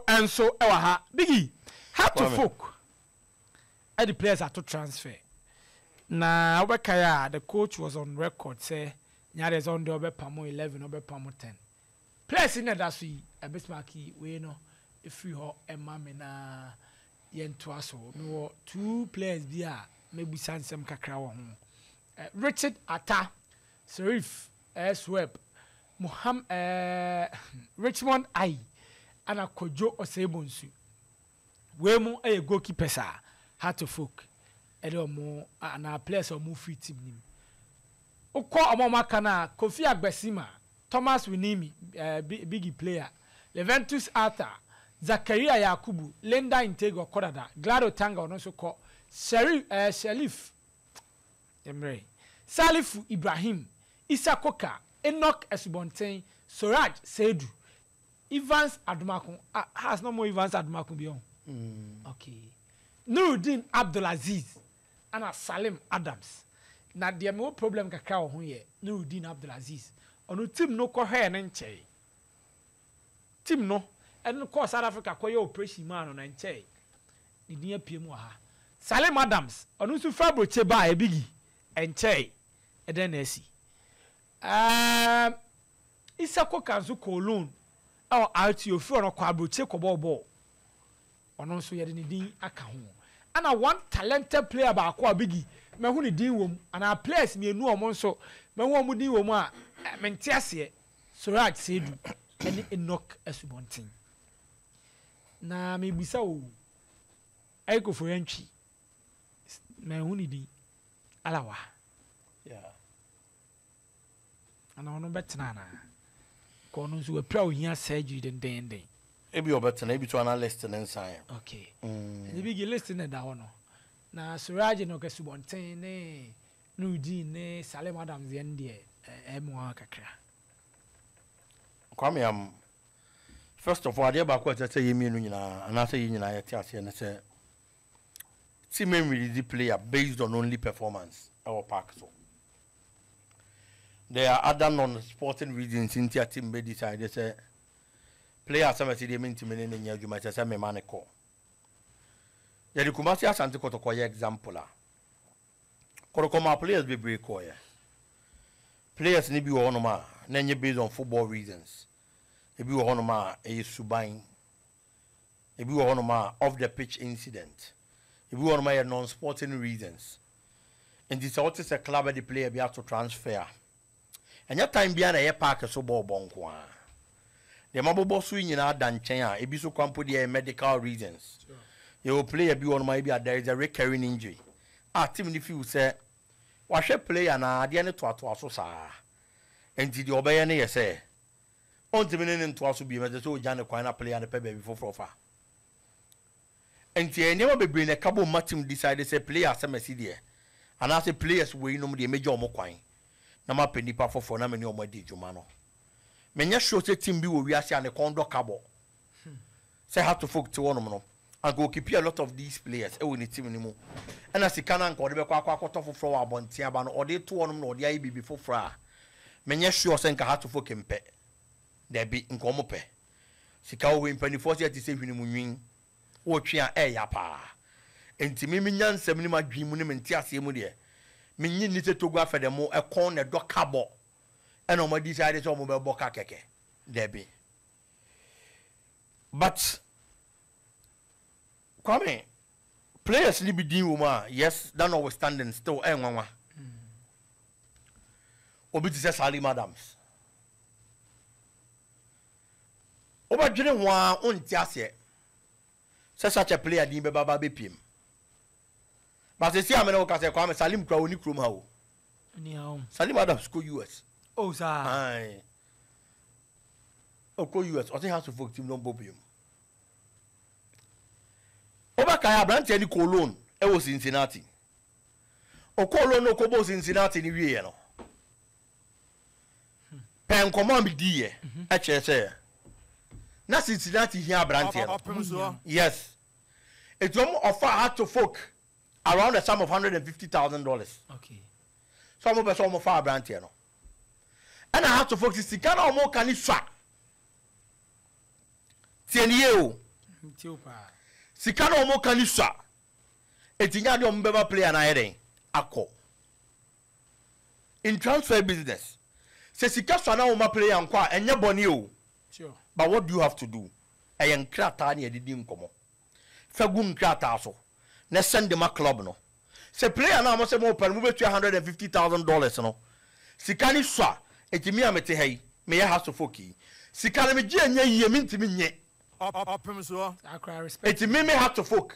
enso ewa ha biggie have to folk and the players are to transfer na obekaya the coach was on record say nyare is on the obepamo 11 obepamo 10 players in that so e besmaki we no if you ho emma me na yento aso no 2 players bi a maybe sansem kakra wo ho Richard Atta Serif Sweb Richmond I and a Kojo Osebonsu. We mu a goalkeeper sa had to folk. Edo mo and our players or move free team nim. Oko amoma kana Kofi Agbesima, Thomas Winimi, biggie player, Leventus Arthur, Zakaria Yakubu, Lenda Intego Kodada, Glado Tanga on also called Shalif Emre, Salifu Ibrahim, Issa Koka, Enoch Esubontain, Soraj Seidu, Evans Adumakun. Has no more Evans Adumakun beyond. Okay. Nuruddin Abdulaziz and Salim Adams. Now there no problem kakao here. Nuruddin Abdulaziz. Onu team no ko hair nche. Team no. And of course South Africa ko your operation man on nche. Ni dia PM wa ha. Salim Adams. Onu su fabro cheba e bigi. Nche. E den esi. Isako kanzu kolon. Our RTO for no kwabro che ko ball. Ono so yede ni din aka ho. And a one talented player ba akwa bigi. Me hu ni din wom. And our players me enu omo so. Me hu omo din wom a mente ase. Soraj Seidu and Enoch Esubontin. Na me bisa o. Ai ko for entry. Me hu ni din alawa. Yeah. And ono betna na. Ko no so we pra o hia surgery den. Ebi obetan ebi to analyst and sign. Okay. The big listening that one. Na Suraj no Kesubontin ne Nuruddin ne Salim Adams yende mo kakra. Kwame am first of all dey ba ko tete yemi no nyina ana say nyina yete ase ne say team really the player based on only performance our park so. There are other non-sporting reasons in their team may decide they say players some say they mean to me in your you might say me man call. Ya di Kumasi Asante Kotoko example la. Korokoma players be break ko ya. Players ni bi wo no ma na nye based on football reasons. E bi wo no ma e suban. E bi wo no ma off the pitch incident. E bi wo no ma non-sporting reasons. And this what is a club the player be have to transfer. And your time bia na ye park so ball bonko a. The mabobo so nyina dan chen a e bi so kwampo the medical reasons. Sure. You play a be on my be there is a recurring injury. Team if you say wash a player na de ne to so sa. Enti the obey na say. On to me to aso bi me so jane kwan na player na pebe before for. Enti enema be bring a cabo matim decide say player say mesi there. And as a players we no the major omo kwan. Na ma penipa for na me ni omo di djuma no. Menya show say team bi wo wi ase an kondo cabo. Say how to folk to one no. And go keep a lot of these players. E woni team ni mu. And as can anko de be kwa to for abontia ba no or dey to one no or dey be before fra. Menya sure say nka how to folk mpe. There be nko mo pe. Sika wo mpanifo say say hwini mu nwin. Wo twe a e ya pa. Enti me nyansam ni madwi mu ni menti ase mu de. Menyi ni se togo afede mu e kon ne do kabo. E no mo decide say mo be boka keke. There be. But Kwame, players li be din woman, yes, that notwithstanding still enwanwa. Obi ti say Salim Adams. Oba dwene wa onti ase. Say such a player din be baba be piem. But say see amena o ka say Kwame Salim kra oni krom ha o. Ni ha o. Salim Adams go US. Oh sir. Aye. O go US, o say has to folk team no bobium. Oba kaya branche ni Cologne e wo Cincinnati. O Cologne no ko bo Cincinnati ni wie no. Pen komo mi di ye. E che say. Na Cincinnati here branche no. Opemsuo. Yes. It will offer her to folk around the sum of $150,000. Okay. So mo be so mo fa branche no. And I have to folk sika na mo kan ni swa. Tieni ye o. sika na omo kan sua etinya de omo beba player na yeden akọ in transfer business se sika sua na omo player nkọ a enye boni o sure but what do you have to do eyen krata na yedidi nkomo fagu nkrata so na send them a club no se player na mo se mo open mo betu $150,000 no sika ni sua etimi amete hai me ya haso foki sika na me je anya yie me ntimi nye Opemsuo akra respect etimi me have to folk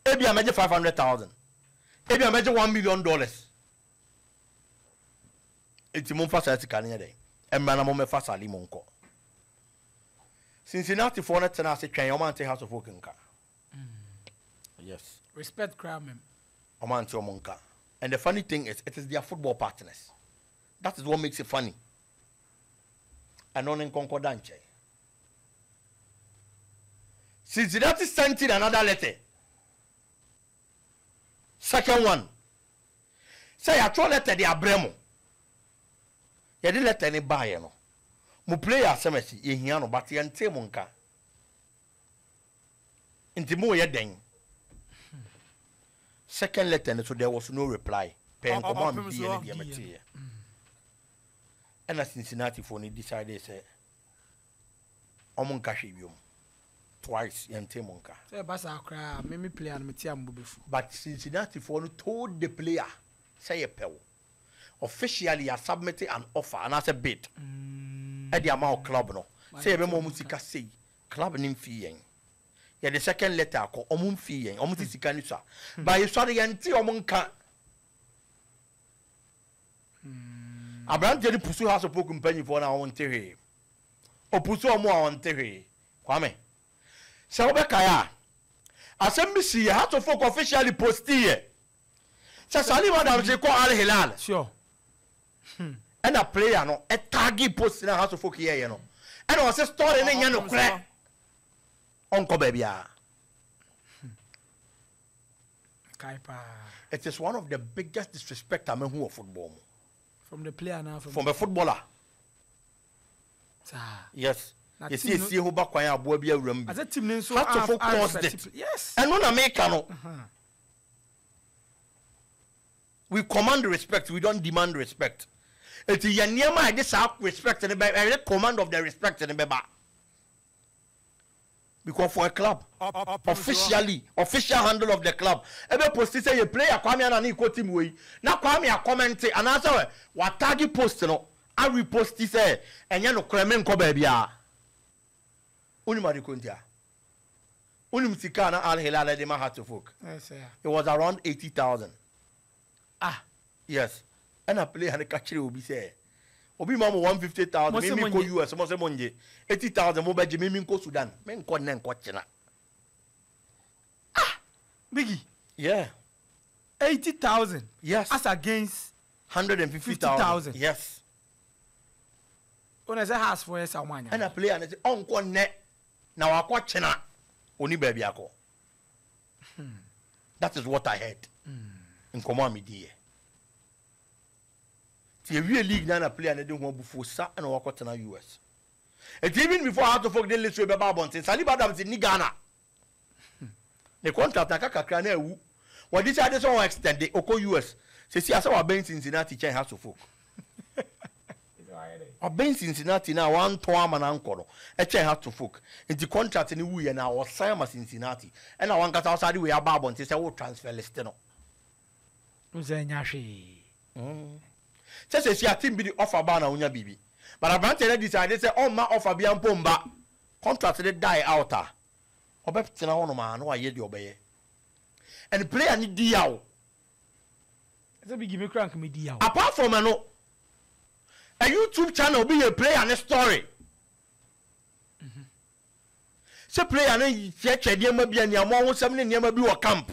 ebi ameje $500,000 ebi ameje $1 million etimi mfa sa sika ne dey emra na mo me fa Salim nko Cincinnati for net na se twen o man te house of folk nka yes respect crowd o man te o nka and the funny thing is it is their football partners that is what makes it funny and on in concordance Cincinnati sent in another letter second one say actual letter the abremo ye the letter ni buy no mo player semesi ye hia no but ye ntem nka ntimo ye den second letter so there was no reply pen come on be any dia mete and Cincinnati for ni decided say omo nka hwe biom twice ye ntem nka say basa akra me player no meti am bobefu but Cincinnati for no told the player say pew officially you submitted an offer and as a bid at the amount club no say be mo musika say club nim fee yen ya the second letter ko omum fee yen omum sika ni so but you sorry yenti omum nka Abraham Jerry pursue house of company for na won tehe o pursue omo a won tehe kwame se obeka ya asembisi ya house of folk officially post here se Salim Adams ko Al Hilal sure and a player no a taggy post na house of folk here no and o se story na nya no kre onko babia kaipa it is one of the biggest disrespect I mean who of football from the player now from a footballer yes you see who back when abo bia wuram as a team name so have to focus it yes and when America no we command respect we don't demand respect it is yaniama this respect and the command of the respect and the because for a club officially official handle of the club ebe post say a player kwame na na team we na kwame a comment and answer what tag post no I repost say enye no kreme nko ba bia uni ma de kontia uni msika na Al Hilal de ma hat to folk yes it was around 80,000 yes and a player na kachire obi say obi ma mo 150,000 me ko US mo se monje 80,000 mo ba je me ko Sudan me nko ne nko china Biggie yeah 80,000 yes as against 150,000 yes when I say house for yes amanya and a player na say onko ne na wa ko china oni ba bia ko that is what I heard in command me there the real league na player na dey ho bufo sa na wakota na US and even before out of folk dey list we be babon tin Salim Adams ni Ghana the contract akakakra na ewu what this say so extend the oko US say see asa wa ben Cincinnati chen house of folk ben Cincinnati na one to am na nkoro e chen house of folk the contract ni wu ye na o sign ma Cincinnati and na wan kata outside we babon tin say wo transfer list no uzenya hwe say she a team be the offer ba na unya bibi but Abrante na decide say on ma offer bia mpomba contract dey die out a obeptina hono ma na waye de obeye and the player ni di yawo say be give me crank me di yawo apart from no a YouTube channel be a player and a story say player na che de ma bia ni amo ho sem ne ma bi wo camp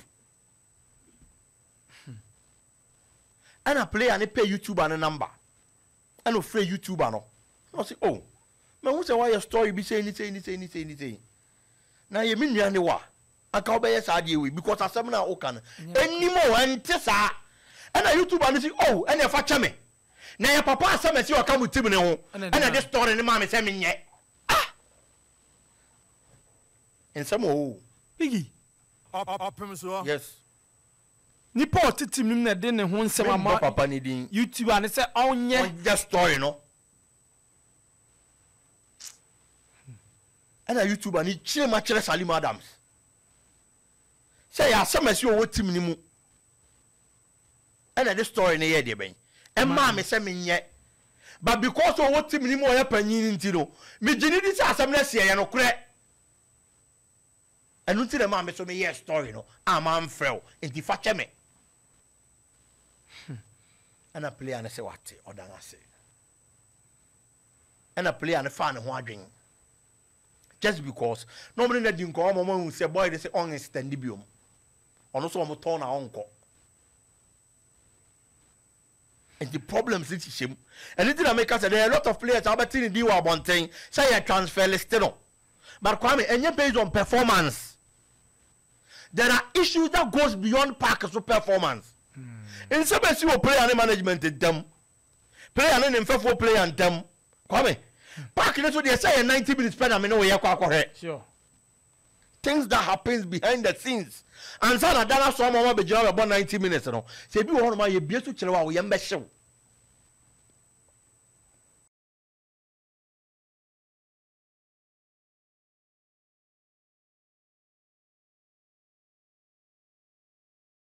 and a player and pay YouTuber and a number and a free YouTuber no say oh man who say why your story be say anything now you mean you wa aka obey saade we because asem na o kan enimo ante sa and a YouTuber and say oh and e fa chame na your papa asem say o ka mu tim ne ho and a this story ne ma me say me nye in some oh Biggie. Opemsuo. yes Nipa otiti nim na de ne ho nsɛm ama papa ni din YouTube and say onye just story no and a YouTuber ni chire ma chire Salim Adams say ya semesi owo team ni mu and the story ni ye de ben e ma me say me nye but because owo team ni mu o ya panyin nti no me gini di say asem na se ye no kure enu nti na ma me so me ye story no am am frel enti fa che me and a player and say what odanga say and a player and fan ho adwen just because normally na di nko mama hu say boy they say on extend biom ono so mo turn na onko and the problems it is him and it make us there are a lot of players about in the wa bonten say you transfer list no but Kwame enye based on performance there are issues that goes beyond park so performance in some way you player and management in them player and in player and them Kwame park so they say 90 minutes spend I know here kwa sure things that happens behind the scenes and so na dana so mama be job about 90 minutes no say bi wo no ma ye bie so kire wa wo ye mbehyew